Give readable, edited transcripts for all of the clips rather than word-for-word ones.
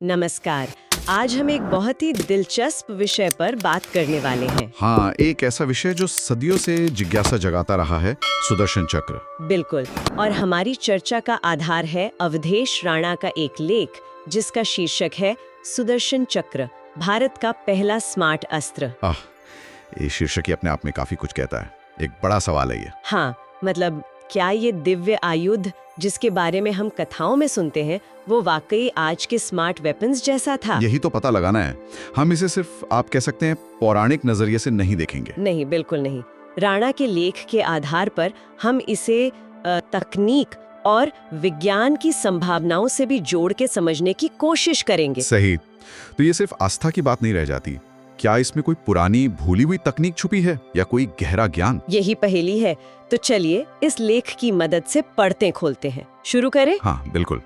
नमस्कार। आज हम एक बहुत ही दिलचस्प विषय पर बात करने वाले हैं। हाँ, एक ऐसा विषय जो सदियों से जिज्ञासा जगाता रहा है, सुदर्शन चक्र। बिल्कुल। और हमारी चर्चा का आधार है अवधेश राणा का एक लेख जिसका शीर्षक है सुदर्शन चक्र, भारत का पहला स्मार्ट अस्त्र। ये शीर्षक ही अपने आप में काफी कुछ कहता है। एक बड़ा सवाल है ये। हाँ, मतलब क्या ये दिव्य आयुध जिसके बारे में हम कथाओं में सुनते हैं वो वाकई आज के स्मार्ट वेपन्स जैसा था? यही तो पता लगाना है। हम इसे सिर्फ आप कह सकते हैं पौराणिक नजरिए से नहीं देखेंगे। नहीं, बिल्कुल नहीं। राणा के लेख के आधार पर हम इसे तकनीक और विज्ञान की संभावनाओं से भी जोड़ के समझने की कोशिश करेंगे। सही। तो ये सिर्फ आस्था की बात नहीं रह जाती। क्या इसमें कोई पुरानी भूली हुई तकनीक छुपी है या कोई गहरा ज्ञान? यही पहेली है। तो चलिए इस लेख की मदद से पढ़ते खोलते हैं। शुरू करें? हाँ, बिल्कुल।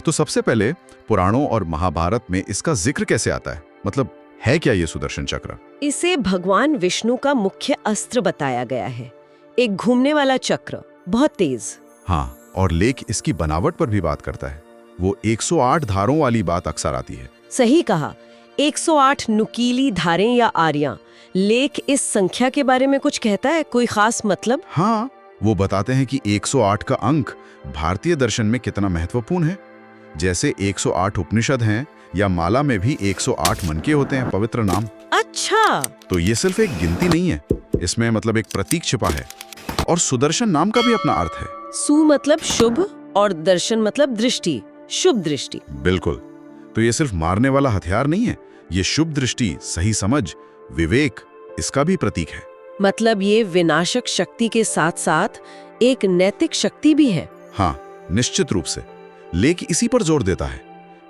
तो सबसे पहले पुराणों और महाभारत में इसका जिक्र कैसे आता है? मतलब है क्या ये सुदर्शन चक्र? इसे भगवान विष्णु का मुख्य अस्त्र बताया गया है। एक घूमने वाला चक्र, बहुत तेज। हाँ, और लेख इसकी बनावट पर भी बात करता है। वो 108 धारों वाली बात अक्सर आती है। सही कहा, 108 नुकीली धारें या आरियां। लेख इस संख्या के बारे में कुछ कहता है? कोई खास मतलब? हाँ, वो बताते हैं कि 108 का अंक भारतीय दर्शन में कितना महत्वपूर्ण है। जैसे 108 उपनिषद हैं या माला में भी 108 मनके होते हैं, पवित्र नाम। अच्छा, तो ये सिर्फ एक गिनती नहीं है, इसमें मतलब एक प्रतीक छिपा है। और सुदर्शन नाम का भी अपना अर्थ है। सु मतलब शुभ और दर्शन मतलब दृष्टि, शुभ दृष्टि। बिल्कुल। तो ये सिर्फ मारने वाला हथियार नहीं है, ये शुभ दृष्टि, सही समझ, विवेक, इसका भी प्रतीक है। मतलब ये विनाशक शक्ति के साथ साथ एक नैतिक शक्ति भी है। हाँ, निश्चित रूप से। लेख इसी पर जोर देता है।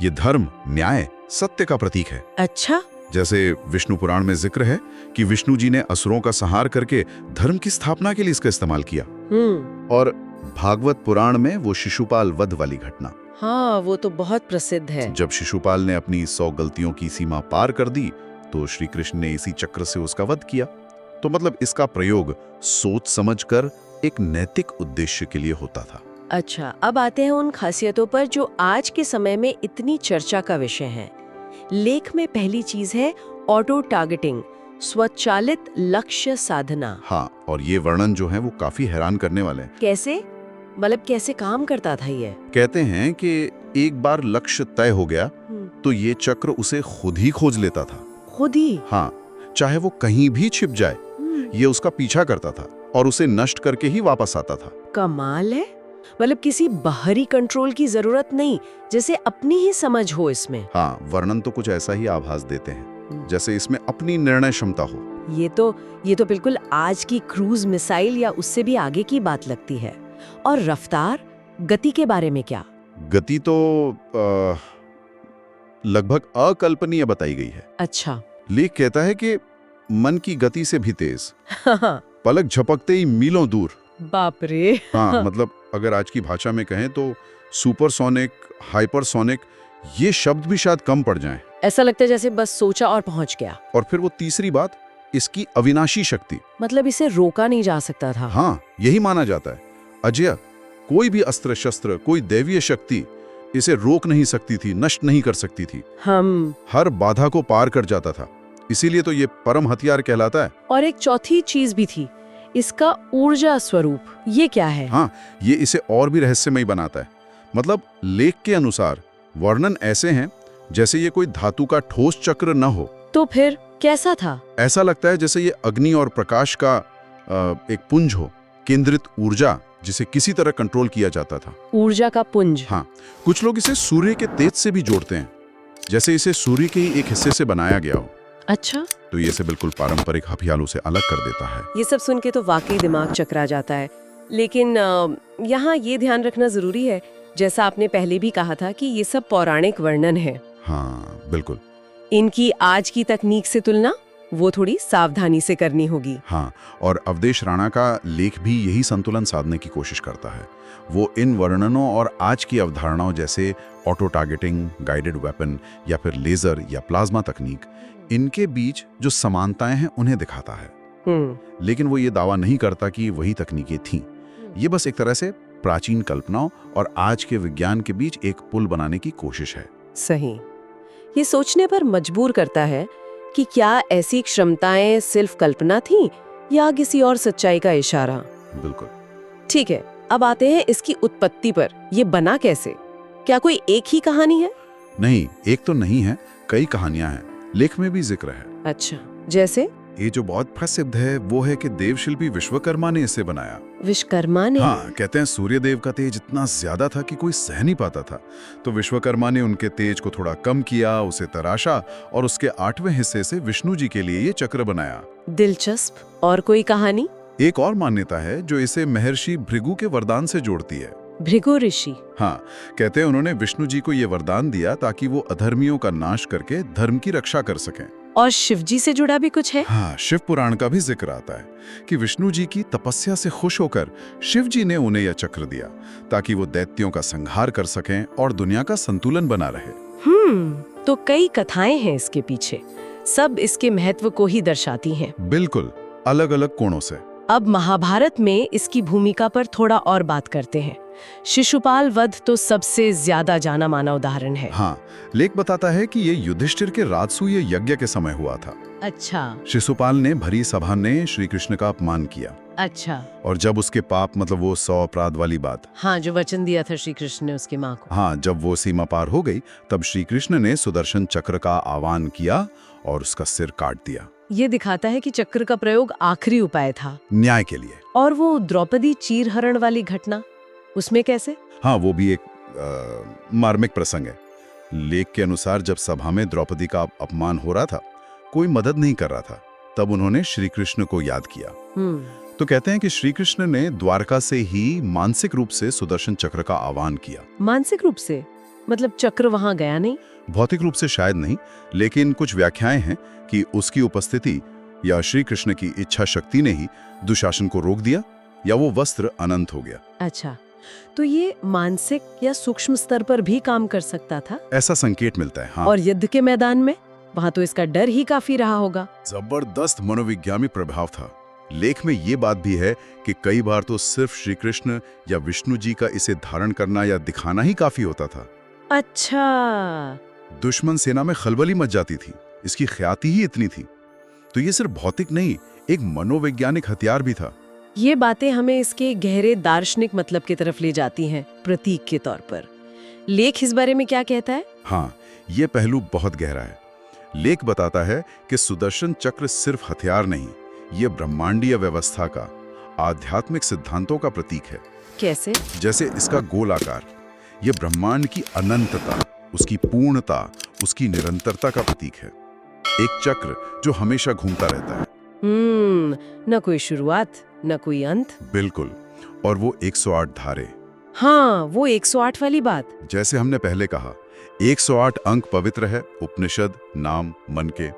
ये धर्म, न्याय, सत्य का प्रतीक है। अच्छा। जैसे विष्णु पुराण में जिक्र है कि विष्णु जी ने असुरों का संहार करके धर्म की स्थापना के लिए इसका इस्तेमाल किया। और भागवत पुराण में वो शिशुपाल वध वाली घटना। हाँ, वो तो बहुत प्रसिद्ध है। जब शिशुपाल ने अपनी 100 गलतियों की सीमा पार कर दी तो श्री कृष्ण ने इसी चक्र से उसका वध किया। तो मतलब इसका प्रयोग सोच समझकर एक नैतिक उद्देश्य के लिए होता था। अच्छा, अब आते हैं उन खासियतों पर जो आज के समय में इतनी चर्चा का विषय है। लेख में पहली चीज है ऑटो टारगेटिंग, स्वचालित लक्ष्य साधना। हाँ, और ये वर्णन जो है वो काफी हैरान करने वाले हैं। कैसे? मतलब कैसे काम करता था ये? कहते हैं कि एक बार लक्ष्य तय हो गया तो ये चक्र उसे खुद ही खोज लेता था। खुद ही? हाँ, चाहे वो कहीं भी छिप जाए, ये उसका पीछा करता था और उसे नष्ट करके ही वापस आता था। कमाल है। मतलब किसी बाहरी कंट्रोल की जरूरत नहीं, जैसे अपनी ही समझ हो इसमें। हाँ, वर्णन तो कुछ ऐसा ही आभास देते हैं, जैसे इसमें अपनी निर्णय क्षमता हो। ये तो बिल्कुल आज की क्रूज मिसाइल या उससे भी आगे की बात लगती है। और रफ्तार, गति के बारे में क्या? गति तो लगभग अकल्पनीय बताई गई है। अच्छा। लेख कहता है कि मन की गति से भी तेज, पलक झपकते ही मीलों दूर। बाप रे। हाँ, मतलब अगर आज की भाषा में कहें तो सुपरसोनिक, हाइपरसोनिक, ये शब्द भी शायद कम पड़ जाएं। ऐसा लगता है जैसे बस सोचा और पहुंच गया। और फिर वो तीसरी बात, इसकी अविनाशी शक्ति। मतलब इसे रोका नहीं जा सकता था। हाँ, यही माना जाता है। अजय, कोई भी अस्त्र शस्त्र, कोई दैवीय शक्ति इसे रोक नहीं सकती थी, नष्ट नहीं कर सकती थी। हम हर बाधा को पार कर जाता था। इसीलिए तो ये परम हथियार कहलाता है। और एक चौथी चीज भी थी, इसका ऊर्जा स्वरूप। ये क्या है? हाँ, ये इसे और भी रहस्यमय बनाता है। मतलब लेख के अनुसार वर्णन ऐसे हैं जैसे ये कोई धातु का ठोस चक्र न हो। तो फिर कैसा था? ऐसा लगता है जैसे ये अग्नि और प्रकाश का एक पुंज हो, केंद्रित ऊर्जा जिसे किसी तरह कंट्रोल किया जाता था। ऊर्जा का पुंज। हाँ, कुछ लोग इसे सूर्य के तेज से भी जोड़ते हैं, जैसे इसे सूर्य के ही एक हिस्से से बनाया गया हो। अच्छा। तो ये से बिल्कुल पारंपरिक हथियारों से अलग कर देता है। ये सब सुन के तो वाकई दिमाग चकरा जाता है। लेकिन यहाँ ये ध्यान रखना जरूरी है, जैसा आपने पहले भी कहा था कि ये सब पौराणिक वर्णन है। हाँ, बिल्कुल। इनकी आज की तकनीक से तुलना वो थोड़ी सावधानी से करनी होगी। हाँ, और अवधेश राणा का लेख भी यही संतुलन साधने की कोशिश करता है। वो इन वर्णनों और आज की अवधारणाओं जैसे ऑटो टारगेटिंग, गाइडेड वेपन या फिर लेजर या प्लाज्मा तकनीक, इनके बीच जो समानताएं हैं उन्हें दिखाता है। लेकिन वो ये दावा नहीं करता कि वही तकनीकें थीं। ये बस एक तरह से प्राचीन कल्पनाओं और आज के विज्ञान के बीच एक पुल बनाने की कोशिश है। सही। ये सोचने पर मजबूर करता है कि क्या ऐसी क्षमताएं सिर्फ कल्पना थीं या किसी और सच्चाई का इशारा। बिल्कुल। ठीक है, अब आते हैं इसकी उत्पत्ति पर। ये बना कैसे? क्या कोई एक ही कहानी है? नहीं, एक तो नहीं है, कई कहानियां हैं। लेख में भी जिक्र है। अच्छा, जैसे? ये जो बहुत प्रसिद्ध है वो है कि देवशिल्पी विश्वकर्मा ने इसे बनाया। विश्वकर्मा ने? हाँ, कहते हैं सूर्यदेव का तेज इतना ज्यादा था कि कोई सह नहीं पाता था, तो विश्वकर्मा ने उनके तेज को थोड़ा कम किया, उसे तराशा और उसके 8वें हिस्से से विष्णु जी के लिए ये चक्र बनाया। दिलचस्प। और कोई कहानी? एक और मान्यता है जो इसे महर्षि भृगु के वरदान से जोड़ती है। भृगु ऋषि? हाँ, कहते हैं उन्होंने विष्णु जी को ये वरदान दिया ताकि वो अधर्मियों का नाश करके धर्म की रक्षा कर सकें। और शिव जी से जुड़ा भी कुछ है? हाँ, शिव पुराण का भी जिक्र आता है कि विष्णु जी की तपस्या से खुश होकर शिव जी ने उन्हें यह चक्र दिया ताकि वो दैत्यों का संहार कर सकें और दुनिया का संतुलन बना रहे। तो कई कथाएं हैं इसके पीछे, सब इसके महत्व को ही दर्शाती हैं। बिल्कुल, अलग अलग कोणों से। अब महाभारत में इसकी भूमिका पर थोड़ा और बात करते हैं। शिशुपाल वध तो सबसे ज्यादा जाना माना उदाहरण है। हाँ, लेख बताता है कि ये युधिष्ठिर के राजसूय यज्ञ के समय हुआ था। अच्छा। शिशुपाल ने भरी सभा ने श्री कृष्ण का अपमान किया। अच्छा। और जब उसके पाप, मतलब वो 100 अपराध वाली बात, हाँ, जो वचन दिया था श्री कृष्ण ने उसकी माँ को, हाँ, जब वो सीमा पार हो गई तब श्री कृष्ण ने सुदर्शन चक्र का आह्वान किया और उसका सिर काट दिया। ये दिखाता है कि चक्र का प्रयोग आखिरी उपाय था न्याय के लिए। और वो द्रौपदी चीरहरण वाली घटना, उसमें कैसे? हाँ, वो भी एक मार्मिक प्रसंग है। लेख के अनुसार जब सभा में द्रौपदी का अपमान हो रहा था, कोई मदद नहीं कर रहा था, तब उन्होंने श्री कृष्ण को याद किया। तो कहते हैं कि श्री कृष्ण ने द्वारका से ही मानसिक रूप से सुदर्शन चक्र का आह्वान किया। मानसिक रूप से? मतलब चक्र वहां गया नहीं? भौतिक रूप से शायद नहीं, लेकिन कुछ व्याख्याएं हैं कि उसकी उपस्थिति या श्री कृष्ण की इच्छा शक्ति ने ही दुशासन को रोक दिया या वो वस्त्र अनंत हो गया। अच्छा, तो ये मानसिक या सूक्ष्म स्तर पर भी काम कर सकता था? ऐसा संकेत मिलता है। हाँ। और युद्ध के मैदान में वहां तो इसका डर ही काफी रहा होगा। जबरदस्त मनोविज्ञानी प्रभाव था। लेख में ये बात भी है कि कई बार तो सिर्फ श्री कृष्ण या विष्णु जी का इसे धारण करना या दिखाना ही काफी होता था। अच्छा। दुश्मन सेना में खलबली मच जाती थी, इसकी ख्याति ही इतनी थी। तो ये सिर्फ भौतिक नहीं, एक मनोवैज्ञानिक हथियार भी था। ये बातें हमें इसके गहरे दार्शनिक मतलब की तरफ ले जाती हैं, प्रतीक के तौर पर। लेख इस बारे में क्या कहता है? हाँ, ये पहलू बहुत गहरा है। लेख बताता है कि सुदर्शन चक्र सिर्फ हथियार नहीं, ये ब्रह्मांडीय व्यवस्था का, आध्यात्मिक सिद्धांतों का प्रतीक है। कैसे? जैसे इसका गोल आकार, ये ब्रह्मांड की अनंतता, उसकी पूर्णता, उसकी निरंतरता का प्रतीक है। एक चक्र जो हमेशा घूमता रहता है। न कोई शुरुआत न कोई अंत। बिल्कुल। और वो 108 धारे। हाँ, वो 108 वाली बात। जैसे हमने पहले कहा, 108 अंक पवित्र है, उपनिषद, नाम, मन के।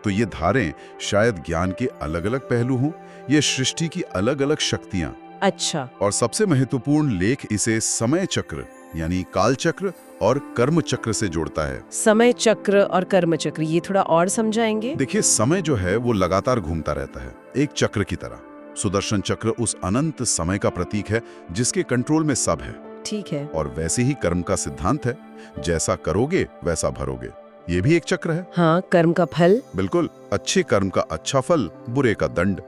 तो ये धारें शायद ज्ञान के अलग अलग पहलू हों, ये सृष्टि की अलग अलग शक्तियां। अच्छा। और सबसे महत्वपूर्ण, लेख इसे समय चक्र यानी काल चक्र और कर्म चक्र से जोड़ता है। समय चक्र और कर्म चक्र, ये थोड़ा और समझाएंगे? देखिए, समय जो है वो लगातार घूमता रहता है, एक चक्र की तरह। सुदर्शन चक्र उस अनंत समय का प्रतीक है जिसके कंट्रोल में सब है। ठीक है। और वैसे ही कर्म का सिद्धांत है, जैसा करोगे वैसा भरोगे। ये भी एक चक्र है। हाँ, कर्म का फल। बिल्कुल, अच्छे कर्म का अच्छा फल, बुरे का दंड।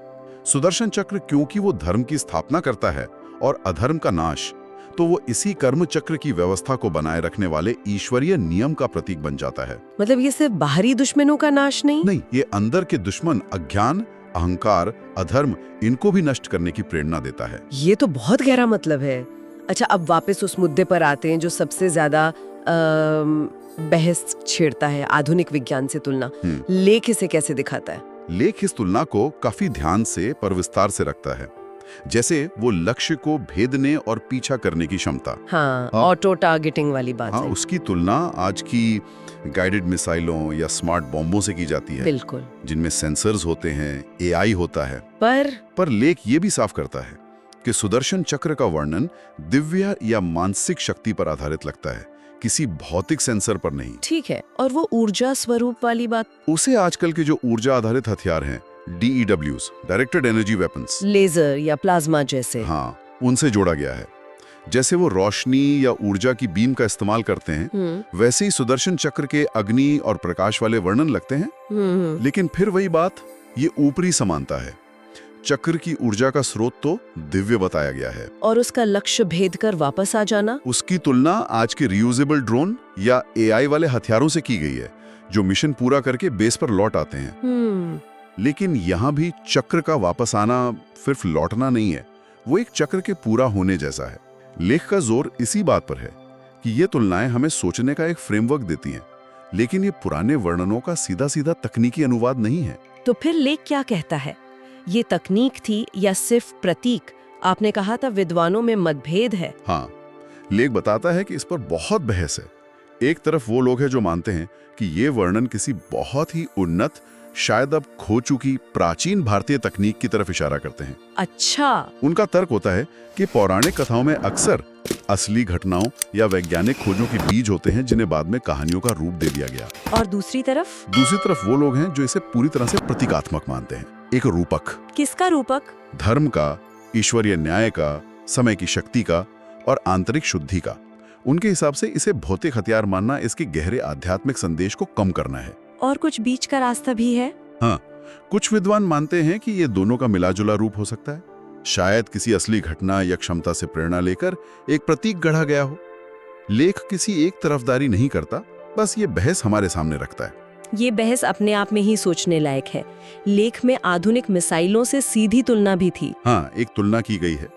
सुदर्शन चक्र क्योंकि वो धर्म की स्थापना करता है और अधर्म का नाश, तो वो इसी कर्म चक्र की व्यवस्था को बनाए रखने वाले ईश्वरीय नियम का प्रतीक बन जाता है। मतलब ये सिर्फ बाहरी दुश्मनों का नाश नहीं, ये अंदर के दुश्मन, अज्ञान, अहंकार, अधर्म, इनको भी नष्ट करने की प्रेरणा देता है। ये तो बहुत गहरा मतलब है। अच्छा, अब वापस उस मुद्दे पर आते हैं जो सबसे ज्यादा बहस छेड़ता है, आधुनिक विज्ञान से तुलना। लेख इसे कैसे दिखाता है? लेख इस तुलना को काफी ध्यान से पर विस्तार से रखता है। जैसे वो लक्ष्य को भेदने और पीछा करने की क्षमता। हाँ, ऑटो टारगेटिंग वाली बात हाँ, है। उसकी तुलना आज की गाइडेड मिसाइलों या स्मार्ट बॉम्बों से की जाती है। बिल्कुल। जिनमें सेंसर्स होते हैं, एआई होता है। पर लेख ये भी साफ करता है कि सुदर्शन चक्र का वर्णन दिव्य या मानसिक शक्ति पर आधारित लगता है, किसी भौतिक सेंसर पर नहीं। ठीक है। और वो ऊर्जा स्वरूप वाली बात? उसे आजकल के जो ऊर्जा आधारित हथियार हैं, DEWs, directed energy weapons, laser या प्लाज्मा जैसे, हाँ, उनसे जोड़ा गया है। जैसे वो रोशनी या ऊर्जा की बीम का इस्तेमाल करते हैं, वैसे ही सुदर्शन चक्र के अग्नि और प्रकाश वाले वर्णन लगते हैं। लेकिन फिर वही बात, ये ऊपरी समानता है। चक्र की ऊर्जा का स्रोत तो दिव्य बताया गया है, और उसका लक्ष्य भेद कर वापस आ जाना। उसकी तुलना आज के रियूजेबल ड्रोन या एआई वाले हथियारों से की गई है, जो मिशन पूरा करके बेस पर लौट आते हैं। लेकिन यहाँ भी चक्र का वापस आना सिर्फ लौटना नहीं है, वो एक चक्र के पूरा होने जैसा है। लेख का जोर इसी बात पर है कि ये तुलनाएं हमें सोचने का एक फ्रेमवर्क देती हैं, लेकिन ये पुराने वर्णनों का सीधा सीधा तकनीकी अनुवाद नहीं है। तो फिर लेख क्या कहता है? ये तकनीक थी या सिर्फ प्रतीक? आपने कहा था विद्वानों में मतभेद है। हाँ, लेख बताता है कि इस पर बहुत बहस है। एक तरफ वो लोग हैं जो मानते हैं कि ये वर्णन किसी बहुत ही उन्नत, शायद अब खो चुकी प्राचीन भारतीय तकनीक की तरफ इशारा करते हैं। अच्छा। उनका तर्क होता है कि पौराणिक कथाओं में अक्सर असली घटनाओं या वैज्ञानिक खोजों के बीज होते हैं, जिन्हें बाद में कहानियों का रूप दे दिया गया। और दूसरी तरफ वो लोग हैं जो इसे पूरी तरह से प्रतीकात्मक मानते हैं, एक रूपक। किसका रूपक? धर्म का, ईश्वरीय न्याय का, समय की शक्ति का और आंतरिक शुद्धि का। उनके हिसाब से इसे भौतिक हथियार मानना इसके गहरे आध्यात्मिक संदेश को कम करना है। और कुछ बीच का रास्ता भी है? हाँ, कुछ विद्वान मानते हैं कि ये दोनों का मिलाजुला रूप हो सकता है। शायद किसी असली घटना या क्षमता से प्रेरणा लेकर एक प्रतीक गढ़ा गया हो। लेख किसी एक तरफदारी नहीं करता, बस ये बहस हमारे सामने रखता है। ये बहस अपने आप में ही सोचने लायक है। लेख में आधुनिक मिसाइलों से सीधी तुलना भी थी। हाँ, एक तुलना की गई है,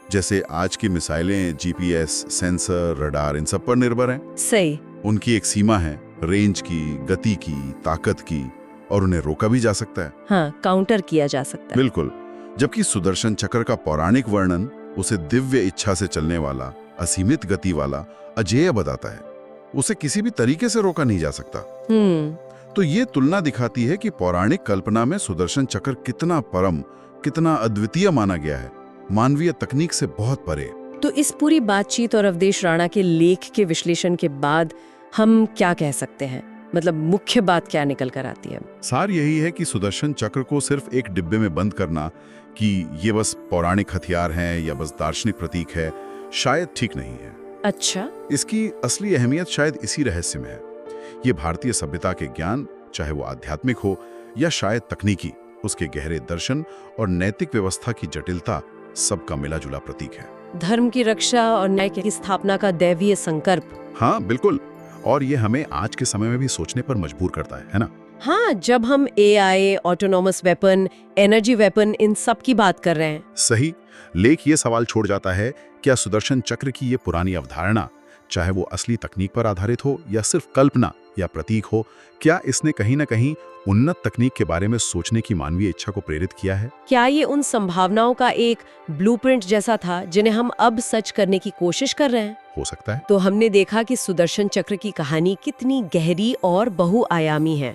जैसे आज की मिसाइलें जीपीएस, सेंसर, रडार, इन सब पर निर्भर हैं। सही। उनकी एक सीमा है, रेंज की, गति की, ताकत की, और उन्हें रोका भी जा सकता है। हाँ, काउंटर किया जा सकता है। बिल्कुल। जबकि सुदर्शन चक्र का पौराणिक वर्णन उसे दिव्य इच्छा से चलने वाला, असीमित गति वाला, अजेय बताता है। उसे किसी भी तरीके से रोका नहीं जा सकता। तो ये तुलना दिखाती है कि पौराणिक कल्पना में सुदर्शन चक्र कितना परम, कितना अद्वितीय माना गया है, मानवीय तकनीक से बहुत परे। तो इस पूरी बातचीत और अवधेश राणा के लेख के विश्लेषण के बाद हम क्या कह सकते हैं? मतलब मुख्य बात क्या निकल कर आती है? सार यही है कि सुदर्शन चक्र को सिर्फ एक डिब्बे में बंद करना कि ये बस पौराणिक हथियार हैं या बस दार्शनिक प्रतीक है, शायद ठीक नहीं है। अच्छा। इसकी असली अहमियत शायद इसी रहस्य में है। ये भारतीय सभ्यता के ज्ञान, चाहे वो आध्यात्मिक हो या शायद तकनीकी, उसके गहरे दर्शन और नैतिक व्यवस्था की जटिलता, सबका मिला जुला प्रतीक है। धर्म की रक्षा और न्याय की स्थापना का दैवीय संकल्प। हाँ बिल्कुल, और ये हमें आज के समय में भी सोचने पर मजबूर करता है ना? हाँ, जब हम AI, autonomous weapon, energy weapon, इन सब की बात कर रहे हैं। सही। लेख ये सवाल छोड़ जाता है, क्या सुदर्शन चक्र की ये पुरानी अवधारणा, चाहे वो असली तकनीक पर आधारित हो या सिर्फ कल्पना या प्रतीक हो, क्या इसने कहीं ना कहीं उन्नत तकनीक के बारे में सोचने की मानवीय इच्छा को प्रेरित किया है? क्या ये उन संभावनाओं का एक ब्लूप्रिंट जैसा था जिन्हें हम अब सच करने की कोशिश कर रहे हैं? हो सकता है। तो हमने देखा कि सुदर्शन चक्र की कहानी कितनी गहरी और बहुआयामी है।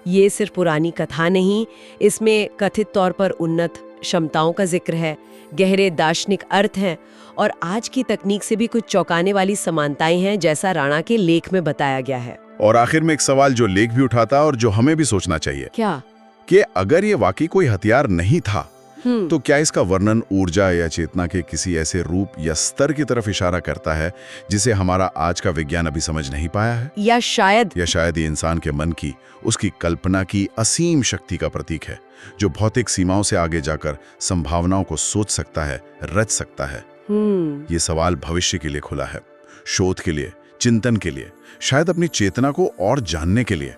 ये सिर्फ पुरानी कथा नहीं, इसमें कथित तौर पर उन्नत क्षमताओं का जिक्र है, गहरे दार्शनिक अर्थ हैं और आज की तकनीक से भी कुछ चौंकाने वाली समानताएं हैं, जैसा राणा के लेख में बताया गया है। और आखिर में एक सवाल जो लेख भी उठाता और जो हमें भी सोचना चाहिए, क्या कि अगर ये वाकई कोई हथियार नहीं था, तो क्या इसका वर्णन ऊर्जा या चेतना के किसी ऐसे रूप या स्तर की तरफ इशारा करता है जिसे हमारा आज का विज्ञान अभी समझ नहीं पाया है? या शायद ये इंसान के मन की, उसकी कल्पना की असीम शक्ति का प्रतीक है, जो भौतिक सीमाओं से आगे जाकर संभावनाओं को सोच सकता है, रच सकता है। ये सवाल भविष्य के लिए खुला है, शोध के लिए, चिंतन के लिए, शायद अपनी चेतना को और जानने के लिए।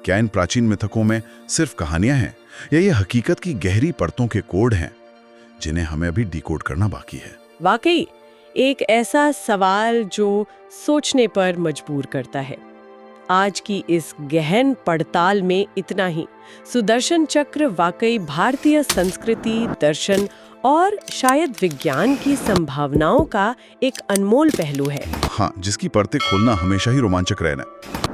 क्या इन प्राचीन मिथकों में सिर्फ कहानियां हैं या ये हकीकत की गहरी परतों के कोड हैं जिन्हें हमें अभी डिकोड करना बाकी है? वाकई एक ऐसा सवाल जो सोचने पर मजबूर करता है। आज की इस गहन पड़ताल में इतना ही। सुदर्शन चक्र वाकई भारतीय संस्कृति, दर्शन और शायद विज्ञान की संभावनाओं का एक अनमोल पहलू है। हाँ, जिसकी परतें खोलना हमेशा ही रोमांचक रहना है।